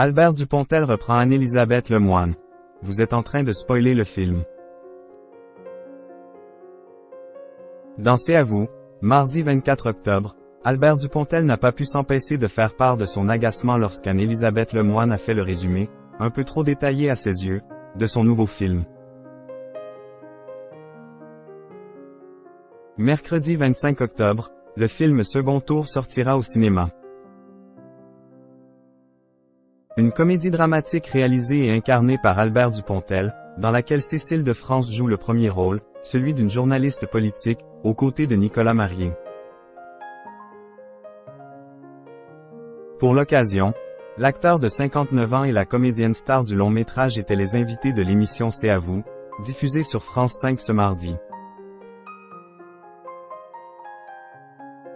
Albert Dupontel reprend Anne-Élisabeth Lemoine. Vous êtes en train de spoiler le film. Dans C'est à vous, mardi 24 octobre, Albert Dupontel n'a pas pu s'empêcher de faire part de son agacement lorsqu'Anne-Élisabeth Lemoine a fait le résumé, un peu trop détaillé à ses yeux, de son nouveau film. Mercredi 25 octobre, le film Second Tour sortira au cinéma. Une comédie dramatique réalisée et incarnée par Albert Dupontel, dans laquelle Cécile de France joue le premier rôle, celui d'une journaliste politique, aux côtés de Nicolas Marié. Pour l'occasion, l'acteur de 59 ans et la comédienne star du long-métrage étaient les invités de l'émission C'est à vous, diffusée sur France 5 ce mardi.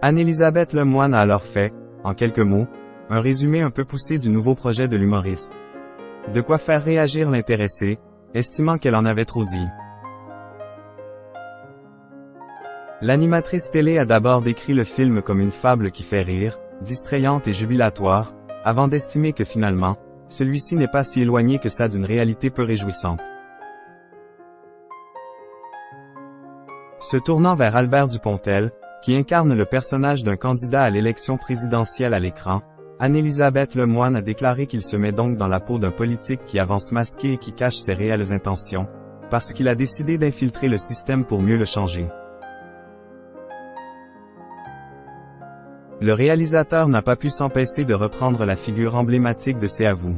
Anne-Élisabeth Lemoine a alors fait, en quelques mots, un résumé un peu poussé du nouveau projet de l'humoriste. De quoi faire réagir l'intéressé, estimant qu'elle en avait trop dit. L'animatrice télé a d'abord décrit le film comme une fable qui fait rire, distrayante et jubilatoire, avant d'estimer que finalement, celui-ci n'est pas si éloigné que ça d'une réalité peu réjouissante. Se tournant vers Albert Dupontel, qui incarne le personnage d'un candidat à l'élection présidentielle à l'écran, Anne-Élisabeth Lemoine a déclaré qu'il se met donc dans la peau d'un politique qui avance masqué et qui cache ses réelles intentions, parce qu'il a décidé d'infiltrer le système pour mieux le changer. Le réalisateur n'a pas pu s'empêcher de reprendre la figure emblématique de C'est à vous.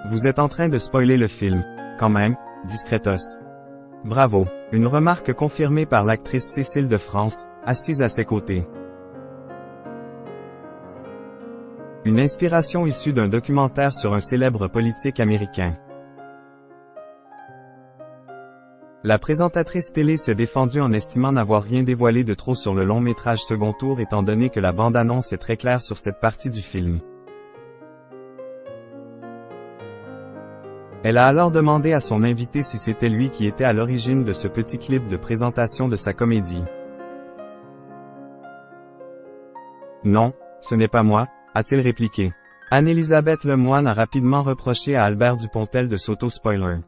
Vous êtes en train de spoiler le film, quand même, discretos. Bravo, une remarque confirmée par l'actrice Cécile de France, assise à ses côtés. Une inspiration issue d'un documentaire sur un célèbre politique américain. La présentatrice télé s'est défendue en estimant n'avoir rien dévoilé de trop sur le long-métrage Second Tour étant donné que la bande-annonce est très claire sur cette partie du film. Elle a alors demandé à son invité si c'était lui qui était à l'origine de ce petit clip de présentation de sa comédie. Non, ce n'est pas moi, a-t-il répliqué. Anne-Élisabeth Lemoine a rapidement reproché à Albert Dupontel de s'auto-spoiler.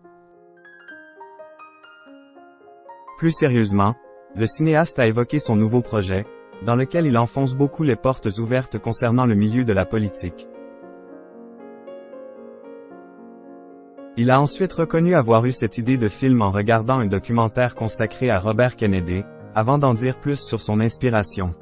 Plus sérieusement, le cinéaste a évoqué son nouveau projet, dans lequel il enfonce beaucoup les portes ouvertes concernant le milieu de la politique. Il a ensuite reconnu avoir eu cette idée de film en regardant un documentaire consacré à Robert Kennedy, avant d'en dire plus sur son inspiration.